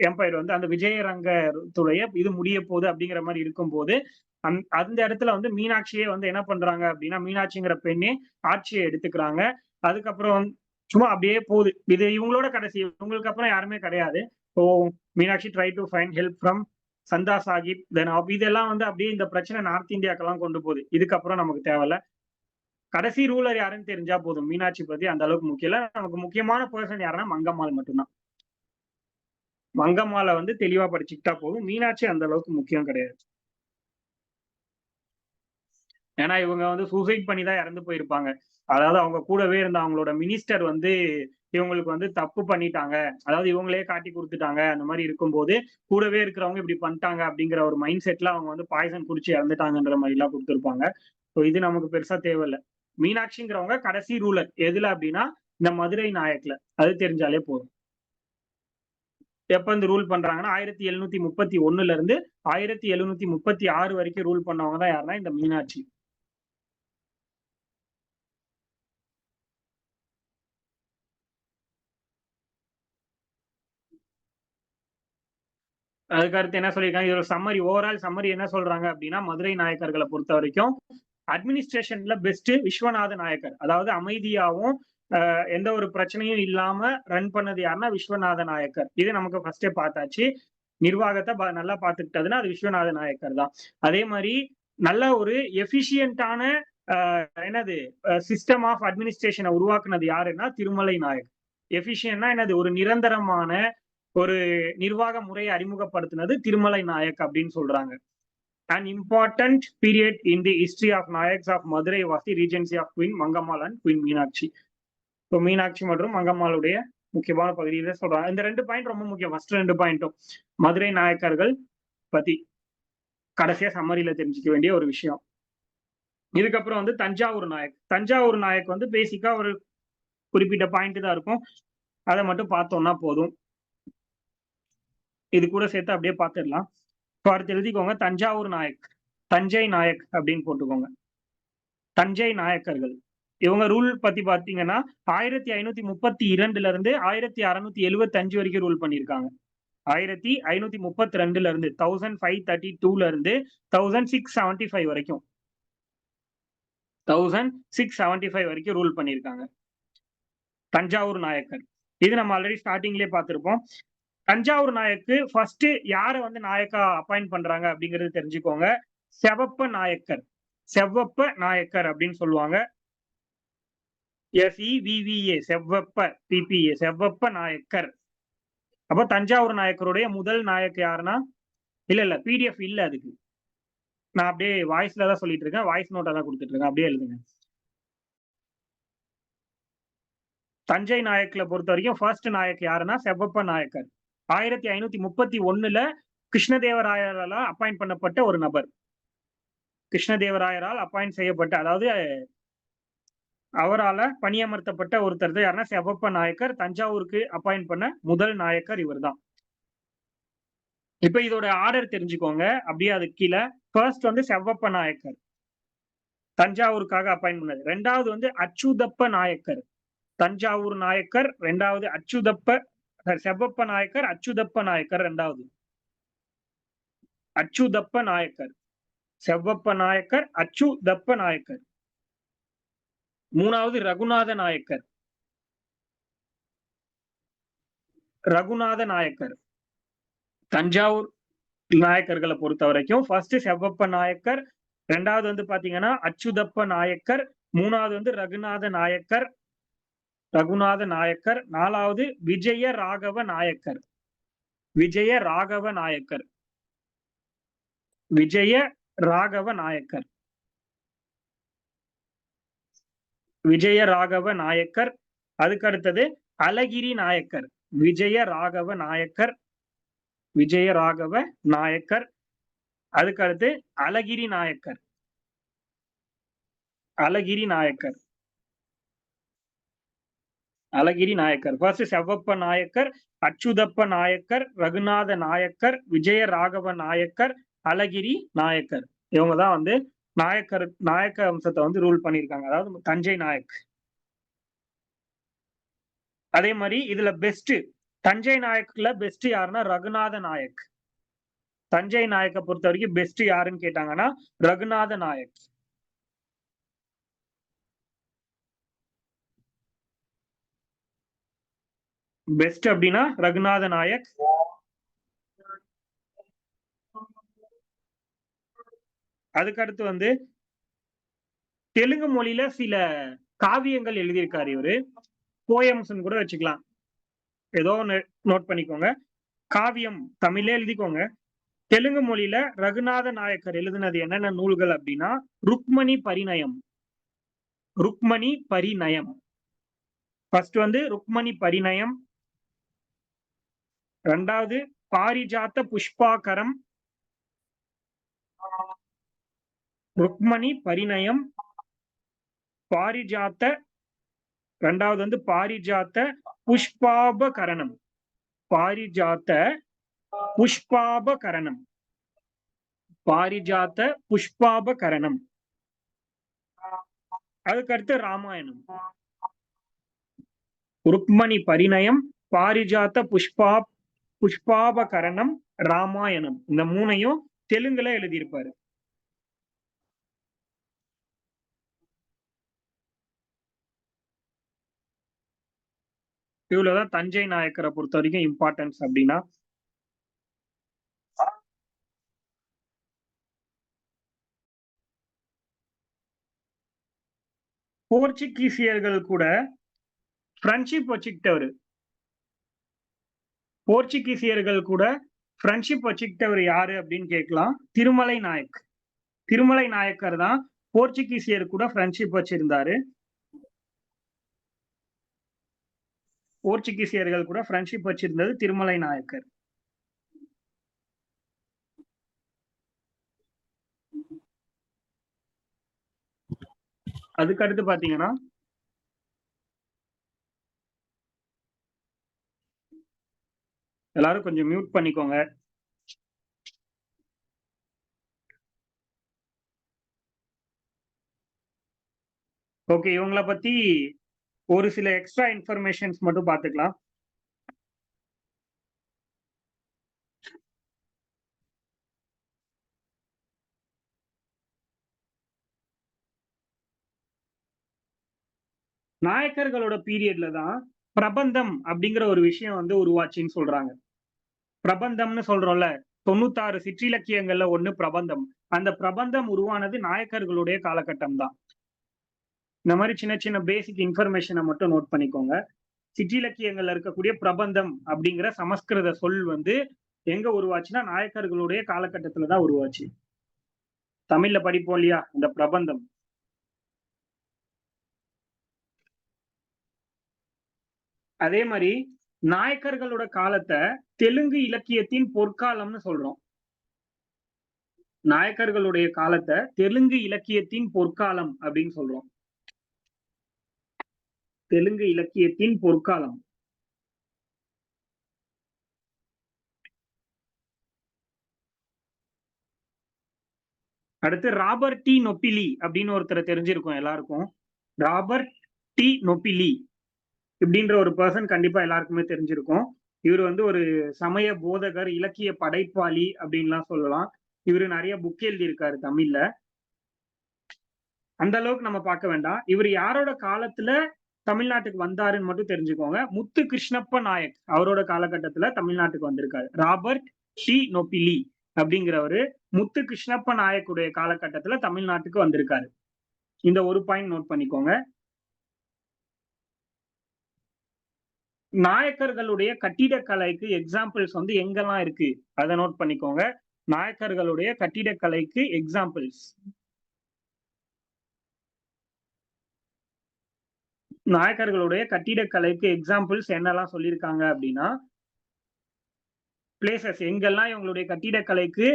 எம்பையர் வந்து அந்த விஜயரங்கத்துடைய இது முடிய போகுது அப்படிங்கிற மாதிரி இருக்கும்போது அந்த இடத்துல வந்து மீனாட்சியே வந்து என்ன பண்றாங்க அப்படின்னா, மீனாட்சிங்கிற பெண்ணே ஆட்சியை எடுத்துக்கிறாங்க. அதுக்கப்புறம் சும்மா அப்படியே போகுது. இது இவங்களோட கடைசி, இவங்களுக்கு அப்புறம் யாருமே கிடையாது. So Meenakshi try to find help from சந்தா சாஹிப், தென் இதெல்லாம் வந்து அப்படியே இந்த பிரச்சனை நார்த் இந்தியாக்கெல்லாம் கொண்டு போகுது. இதுக்கப்புறம் நமக்கு தேவையில்ல. கடைசி ரூலர் யாருன்னு தெரிஞ்சா போதும். மீனாட்சி பத்தி அந்த அளவுக்கு முக்கியம் இல்ல. நமக்கு முக்கியமான பர்சன் யாருன்னா மங்கம்மாள் மட்டும்தான். மங்கம்மாளை வந்து தெளிவா படிச்சுக்கிட்டா போதும். மீனாட்சி அந்த அளவுக்கு முக்கியம் கிடையாது. ஏன்னா இவங்க வந்து சூசைட் பண்ணி தான் இறந்து போயிருப்பாங்க. அதாவது அவங்க கூடவே இருந்த அவங்களோட மினிஸ்டர் வந்து இவங்களுக்கு வந்து தப்பு பண்ணிட்டாங்க. அதாவது இவங்களே காட்டி குடுத்துட்டாங்க. அந்த மாரி இருக்கும்போது, கூடவே இருக்கிறவங்க இப்படி பண்ணிட்டாங்க அப்படிங்கிற ஒரு மைண்ட் செட்ல அவங்க வந்து பாய்சன் குடிச்சு இறந்துட்டாங்கன்ற மாரிலாம் குடுத்திருப்பாங்க. ஸோ இது நமக்கு பெருசா தேவையில்ல. மீனாட்சிங்கிறவங்க கடைசி ரூலர். எதுல அப்படின்னா, இந்த மதுரை நாயக்ல. அது தெரிஞ்சாலே போதும். எப்ப இருந்து ரூல் பண்றாங்கன்னா, 1731ல இருந்து 1736 வரைக்கும் ரூல் பண்ணவங்க தான் யாருன்னா, இந்த மீனாட்சி. அதுக்கு அடுத்து என்ன சொல்லியிருக்காங்க, இதோட சம்மரி, ஓவரால் சம்மரி என்ன சொல்றாங்க அப்படின்னா, மதுரை நாயக்கர்களை பொறுத்த வரைக்கும் அட்மினிஸ்ட்ரேஷன்ல பெஸ்ட் விஸ்வநாத நாயக்கர். அதாவது அமைதியாவும் எந்த ஒரு பிரச்சனையும் இல்லாம ரன் பண்ணது யாருன்னா விஸ்வநாத நாயக்கர். இது நமக்கு ஃபர்ஸ்டே பார்த்தாச்சு. நிர்வாகத்தை நல்லா பார்த்துக்கிட்டதுன்னா அது விஸ்வநாத நாயக்கர் தான். அதே மாதிரி நல்ல ஒரு எஃபிஷியன்டான என்னது சிஸ்டம் ஆஃப் அட்மினிஸ்ட்ரேஷனை உருவாக்குனது யாருன்னா திருமலை நாயக். எஃபிஷியன்ட்னா என்னது, ஒரு நிரந்தரமான ஒரு நிர்வாக முறையை அறிமுகப்படுத்தினது திருமலை நாயக் அப்படின்னு சொல்றாங்க. An important period in the history of Nayaks of Madurai was the regency of Queen Mangammal and Queen Meenakshi. So Meenakshi மற்றும் மங்கம்மாளுடைய முக்கியமான பகுதியில சொல்றாங்க. இந்த 2 பாயிண்ட் ரொம்ப முக்கியம். ஃபர்ஸ்ட் 2 பாயிண்ட்டும் மதுரை நாயக்கர்கள் பத்தி கடைசியா சம்மரியில தெரிஞ்சுக்க வேண்டிய ஒரு விஷயம். இதுக்கப்புறம் வந்து தஞ்சாவூர் நாயக். தஞ்சாவூர் நாயக் வந்து பேசிக்கா ஒரு குறிப்பிட்ட பாயிண்ட் தான் இருக்கும். அதை மட்டும் பார்த்தோம்னா போதும். இது கூட சேர்த்து அப்படியே பார்த்துடலாம். அடுத்து எழுதிக்கோங்க, தஞ்சாவூர் நாயக், தஞ்சை நாயக் அப்படின்னு போட்டுக்கோங்க. தஞ்சை நாயக்கர்கள் இவங்க ரூல் பத்தி பாத்தீங்கன்னா 1532ல இருந்து 1675 வரைக்கும் ரூல் பண்ணிருக்காங்க. 1532ல இருந்து 1532ல இருந்து 1675 வரைக்கும் 1675 வரைக்கும் ரூல் பண்ணிருக்காங்க தஞ்சாவூர் நாயக்கர். இது நம்ம ஆல்ரெடி ஸ்டார்டிங்லயே பார்த்திருப்போம். தஞ்சாவூர் நாயக்கு ஃபர்ஸ்ட் யார வந்து நாயக்கா அப்பாயிண்ட் பண்றாங்க அப்படிங்கறது தெரிஞ்சுக்கோங்க. செவப்ப நாயக்கர், செவ்வப்ப நாயக்கர் அப்படின்னு சொல்லுவாங்க. SEVVA, செவ்வப்ப, PPA, செவ்வப்ப Nayakkar. அப்ப தஞ்சாவூர் நாயக்கருடைய முதல் நாயக் யாருன்னா, இல்ல PDF இல்ல அதுக்கு. நான் அப்படியே வாய்ஸ்ல தான் சொல்லிட்டு இருக்கேன். வாய்ஸ் நோட்டா தான் கொடுத்துட்டு இருக்கேன். அப்படியே எழுதுங்க. தஞ்சை நாயக்ல பொறுத்த வரைக்கும் ஃபர்ஸ்ட் நாயக் யாருன்னா செவ்வப்ப நாயக்கர். 1531ல கிருஷ்ணதேவராயரால அப்பாயிண்ட் பண்ணப்பட்ட ஒரு நபர். கிருஷ்ணதேவராயரால் அப்பாயிண்ட் செய்யப்பட்ட, அதாவது அவரால பணியமர்த்தப்பட்ட ஒருத்தர் தான் யாருன்னா செவ்வப்ப நாயக்கர். தஞ்சாவூருக்கு அப்பாயிண்ட் பண்ண முதல் நாயக்கர் இவர்தான். இப்ப இதோட ஆர்டர் தெரிஞ்சுக்கோங்க. அப்படியே அது கீழே ஃபர்ஸ்ட் வந்து செவ்வப்ப நாயக்கர், தஞ்சாவூருக்காக அப்பாயிண்ட் பண்ணது. ரெண்டாவது வந்து அச்சுதப்ப நாயக்கர், தஞ்சாவூர் நாயக்கர். ரெண்டாவது அச்சுதப்ப, செவ்வப்ப நாயக்கர், அச்சுதப்ப நாயக்கர் ரெண்டாவது. அச்சுதப்ப நாயக்கர், செவ்வப்ப நாயக்கர், அச்சுதப்ப நாயக்கர். மூணாவது ரகுநாத நாயக்கர், ரகுநாத நாயக்கர். தஞ்சாவூர் நாயக்கர்களை பொறுத்த வரைக்கும் ஃபர்ஸ்ட் செவ்வப்ப நாயக்கர், ரெண்டாவது வந்து பாத்தீங்கன்னா அச்சுதப்ப நாயக்கர், மூணாவது வந்து ரகுநாத நாயக்கர், ரகுநாத நாயக்கர். நாலாவது விஜய ராகவ நாயக்கர், விஜய ராகவ நாயக்கர், விஜய ராகவ நாயக்கர், விஜய ராகவ நாயக்கர். அதுக்கு அடுத்தது அழகிரி நாயக்கர், விஜய ராகவ நாயக்கர், விஜய ராகவ நாயக்கர். அதுக்கு அடுத்து அழகிரி நாயக்கர், அழகிரி நாயக்கர், அழகிரி நாயக்கர். ஃபர்ஸ்ட் செவ்வப்ப நாயக்கர், அச்சுதப்ப நாயக்கர், ரகுநாத நாயக்கர், விஜய ராகவ நாயக்கர், அழகிரி நாயக்கர். இவங்க தான் வந்து நாயக்க வம்சத்தை வந்து ரூல் பண்ணியிருக்காங்க. அதாவது தஞ்சை நாயக். அதே மாதிரி இதுல பெஸ்ட் தஞ்சை நாயக்ல பெஸ்ட் யாருன்னா ரகுநாத நாயக். தஞ்சை நாயக்கை பொறுத்த வரைக்கும் பெஸ்ட் யாருன்னு கேட்டாங்கன்னா ரகுநாத நாயக். பெஸ்ட் அப்படின்னா ரகுநாத நாயக். அதுக்கடுத்து வந்து தெலுங்கு மொழியில சில காவியங்கள் எழுதியிருக்காரு இவரு. போயம்ஸ் கூட வச்சுக்கலாம், ஏதோ ஒன்று நோட் பண்ணிக்கோங்க. காவியம் தமிழ்ல எழுதிக்கோங்க. தெலுங்கு மொழியில ரகுநாத நாயக்கர் எழுதினது என்னென்ன நூல்கள் அப்படின்னா ருக்மணி பரிணயம். ருக்மணி பரிணயம் ஃபர்ஸ்ட் வந்து ருக்மணி பரிணயம். ரெண்டாவது பாரிஜாத்த புஷ்பாகரம். ருக்மணி பரிணயம், பாரிஜாத்த. ரெண்டாவது வந்து பாரிஜாத்த புஷ்பாபகரணம். பாரிஜாத்த புஷ்பாபகரணம். பாரிஜாத்த புஷ்பாபகரணம். அதுக்கடுத்து ராமாயணம். ருக்மணி பரிணயம், பாரிஜாத்த புஷ்பாபகரணம், ராமாயணம். இந்த மூணையும் தெலுங்குல எழுதியிருப்பாரு. இவ்வளவுதான் தஞ்சை நாயக்கரை பொறுத்த வரைக்கும் இம்பார்ட்டன்ஸ் அப்படின்னா. போர்ச்சுகீசியர்கள் கூட ஃப்ரெண்ட்ஷிப் வச்சுக்கிட்டவர். போர்ச்சுகீசியர்கள் கூட ஃப்ரெண்ட்ஷிப் வச்சுக்கிட்டவர் யாரு அப்படின்னு கேட்கலாம். திருமலை நாயக். திருமலை நாயக்கர் தான் போர்ச்சுகீசியர் கூட ஃப்ரெண்ட்ஷிப் வச்சிருந்தாரு. போர்ச்சுகீசியர்கள் கூட ஃப்ரெண்ட்ஷிப் வச்சிருந்தது திருமலை நாயக்கர். அதுக்கு அடுத்து பாத்தீங்கன்னா எல்லாரும் கொஞ்சம் மியூட் பண்ணிக்கோங்க. ஓகே, இவங்களை பத்தி ஒரு சில எக்ஸ்ட்ரா இன்ஃபர்மேஷன்ஸ் மட்டும் பார்த்துக்கலாம். நாயக்கர்களோட பீரியட்ல தான் பிரபந்தம் அப்படிங்கிற ஒரு விஷயம் வந்து உருவாச்சுன்னு சொல்றாங்க. பிரபந்தம்னு சொல்றோம்ல, 96 சிற்றிலக்கியங்கள்ல ஒண்ணு பிரபந்தம். அந்த பிரபந்தம் உருவானது நாயக்கர்களுடைய காலகட்டம் தான். இந்த மாதிரி சின்ன சின்ன பேசிக் இன்ஃபர்மேஷனை மட்டும் நோட் பண்ணிக்கோங்க. சிற்றிலக்கியங்கள்ல இருக்கக்கூடிய பிரபந்தம் அப்படிங்கிற சமஸ்கிருத சொல் வந்து எங்க உருவாச்சுன்னா நாயக்கர்களுடைய காலகட்டத்துல தான் உருவாச்சு. தமிழ்ல படிப்போம் இல்லையா இந்த பிரபந்தம். அதே மாதிரி நாயக்கர்களோட காலத்தை தெலுங்கு இலக்கியத்தின் பொற்காலம்னு சொல்றோம். நாயக்கர்களுடைய காலத்தை தெலுங்கு இலக்கியத்தின் பொற்காலம் அப்படின்னு சொல்றோம். தெலுங்கு இலக்கியத்தின் பொற்காலம். அடுத்து ராபர்ட் டி நொப்பிலி அப்படின்னு ஒருத்தரை தெரிஞ்சிருக்கும் எல்லாருக்கும். ராபர்ட் டி நொப்பிலி இப்படின்ற ஒரு பர்சன் கண்டிப்பா எல்லாருக்குமே தெரிஞ்சிருக்கும். இவர் வந்து ஒரு சமய போதகர், இலக்கிய படைப்பாளி அப்படின்லாம் சொல்லலாம். இவரு நிறைய புக் எழுதியிருக்காரு தமிழ்ல. அந்த அளவுக்கு நம்ம பார்க்க வேண்டாம். இவர் யாரோட காலத்துல தமிழ்நாட்டுக்கு வந்தாருன்னு மட்டும் தெரிஞ்சுக்கோங்க. முத்து கிருஷ்ணப்ப நாயக் அவரோட காலகட்டத்துல தமிழ்நாட்டுக்கு வந்திருக்காரு. ராபர்ட் டி நொப்பிலி அப்படிங்கிறவரு முத்து கிருஷ்ணப்ப நாயக்குடைய காலகட்டத்துல தமிழ்நாட்டுக்கு வந்திருக்காரு. இந்த ஒரு பாயிண்ட் நோட் பண்ணிக்கோங்க. நாயக்கர்களுடைய கட்டிடக்கலைக்கு எக்ஸாம்பிள்ஸ் வந்து எங்கெல்லாம் இருக்கு அதை நோட் பண்ணிக்கோங்க. நாயக்கர்களுடைய கட்டிடக்கலைக்கு எக்ஸாம்பிள்ஸ். நாயக்கர்களுடைய கட்டிடக்கலைக்கு எக்ஸாம்பிள்ஸ் என்னெல்லாம் சொல்லியிருக்காங்க அப்படின்னா பிளேசஸ் எங்கெல்லாம் இவங்களுடைய கட்டிடக்கலைக்கு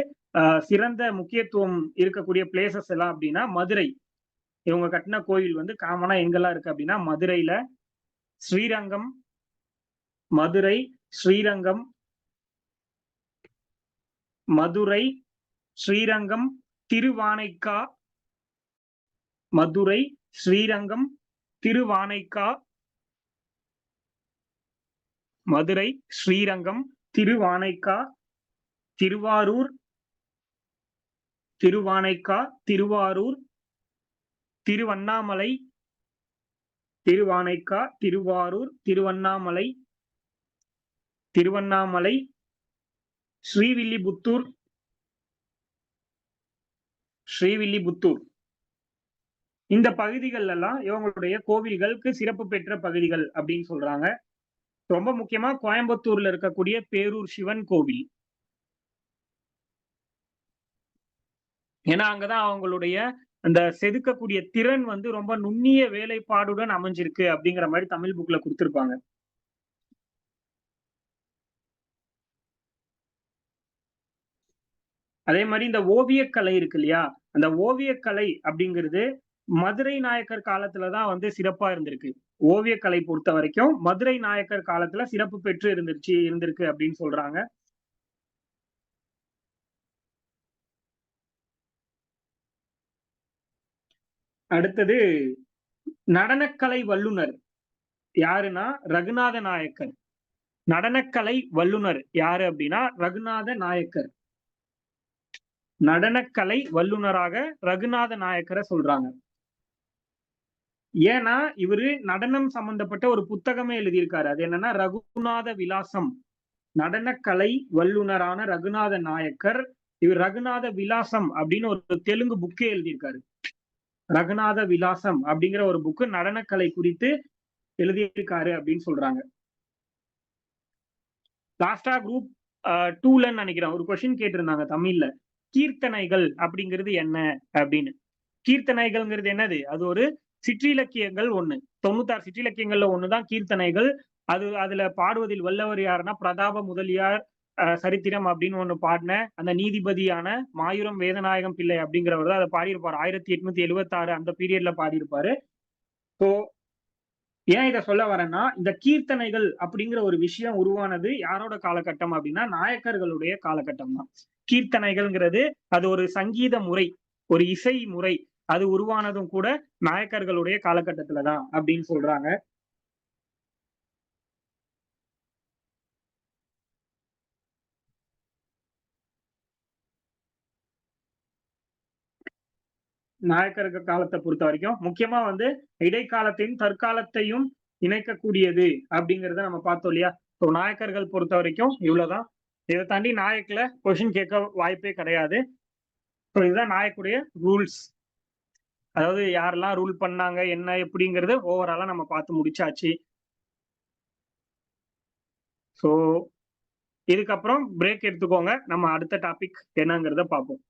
சிறந்த முக்கியத்துவம் இருக்கக்கூடிய பிளேசஸ் எல்லாம் அப்படின்னா மதுரை. இவங்க கட்டின கோயில் வந்து காமனா எங்கெல்லாம் இருக்கு அப்படின்னா மதுரையில ஸ்ரீரங்கம், மதுரை, ஸ்ரீரங்கம், மதுரை, ஸ்ரீரங்கம், திருவானைக்கா, மதுரை, ஸ்ரீரங்கம், திருவானைக்கா, மதுரை, ஸ்ரீரங்கம், திருவானைக்கா, திருவாரூர், திருவாரூர், திருவண்ணாமலை, திருவானைக்கா, திருவாரூர், திருவண்ணாமலை, ஸ்ரீவில்லிபுத்தூர், இந்த பகுதிகள் எல்லாம் இவங்களுடைய கோவில்களுக்கு சிறப்பு பெற்ற பகுதிகள் அப்படின்னு சொல்றாங்க. ரொம்ப முக்கியமா கோயம்புத்தூர்ல இருக்கக்கூடிய பேரூர் சிவன் கோவில். ஏன்னா அங்கதான் அவங்களுடைய அந்த செதுக்கக்கூடிய திறன் வந்து ரொம்ப நுண்ணிய வேலைப்பாடுடன் அமைஞ்சிருக்கு அப்படிங்கிற மாதிரி தமிழ் புக்ல கொடுத்திருப்பாங்க. அதே மாதிரி இந்த ஓவியக்கலை இருக்கு இல்லையா, அந்த ஓவியக்கலை அப்படிங்கிறது மதுரை நாயக்கர் காலத்துலதான் வந்து சிறப்பா இருந்திருக்கு. ஓவியக்கலை பொறுத்த வரைக்கும் மதுரை நாயக்கர் காலத்துல சிறப்பு பெற்று இருந்திருக்கு அப்படின்னு சொல்றாங்க. அடுத்தது நடனக்கலை வல்லுனர் யாருன்னா ரகுநாத நாயக்கர். நடனக்கலை வல்லுனர் யாரு அப்படின்னா ரகுநாத நாயக்கர். நடனக்கலை வல்லுனராக ரகுநாத நாயக்கரை சொல்றாங்க. ஏன்னா இவரு நடனம் சம்பந்தப்பட்ட ஒரு புத்தகமே எழுதியிருக்காரு. அது என்னன்னா ரகுநாத விலாசம். நடனக்கலை வல்லுனரான ரகுநாத நாயக்கர் இவர் ரகுநாத விலாசம் அப்படின்னு ஒரு தெலுங்கு புக்கே எழுதியிருக்காரு. ரகுநாத விலாசம் அப்படிங்கிற ஒரு புக்கு நடனக்கலை குறித்து எழுதியிருக்காரு அப்படின்னு சொல்றாங்க. லாஸ்டா குரூப் 2ல நினைக்கிறேன் ஒரு கொஸ்டின் கேட்டிருந்தாங்க தமிழ்ல. கீர்த்தனைகள் அப்படிங்கிறது என்ன அப்படின்னு. கீர்த்தனைகள்ங்கிறது என்னது? அது ஒரு சிற்றிலக்கியங்கள் ஒண்ணு. 96 சிற்றிலக்கியங்கள்ல ஒண்ணுதான் கீர்த்தனைகள். அதுல பாடுவதில் வல்லவர் யாருன்னா பிரதாப முதலியார் சரித்திரம் அப்படின்னு ஒண்ணு பாடின அந்த நீதிபதியான மாயூரம் வேதநாயகம் பிள்ளை அப்படிங்கிறவர் தான் அதை பாடியிருப்பாரு. 1876 அந்த பீரியட்ல பாடியிருப்பாரு. ஸோ ஏன் இதை சொல்ல வரேன்னா இந்த கீர்த்தனைகள் அப்படிங்கிற ஒரு விஷயம் உருவானது யாரோட காலகட்டம் அப்படின்னா நாயக்கர்களுடைய காலகட்டம் தான். கீர்த்தனைகள்ங்கிறது அது ஒரு சங்கீத முறை, ஒரு இசை முறை. அது உருவானதும் கூட நாயக்கர்களுடைய காலகட்டத்துலதான் அப்படின்னு சொல்றாங்க. நாயக்கர்கள் காலத்தை பொறுத்த வரைக்கும் முக்கியமா வந்து இடைக்காலத்தையும் தற்காலத்தையும் இணைக்கக்கூடியது அப்படிங்கிறத நம்ம பார்த்தோம் இல்லையா. ஸோ நாயக்கர்கள் பொறுத்த வரைக்கும் இவ்வளவுதான். இதை தாண்டி நாயக்ல கொஸ்டின் கேட்க வாய்ப்பே கிடையாது. ஸோ இதுதான் நாயக்குடைய ரூல்ஸ். அதாவது யாரெல்லாம் ரூல் பண்ணாங்க என்ன எப்படிங்கிறது ஓவராலா நம்ம பார்த்து முடிச்சாச்சு. ஸோ இதுக்கப்புறம் பிரேக் எடுத்துக்கோங்க. நம்ம அடுத்த டாபிக் என்னங்கிறத பார்ப்போம்.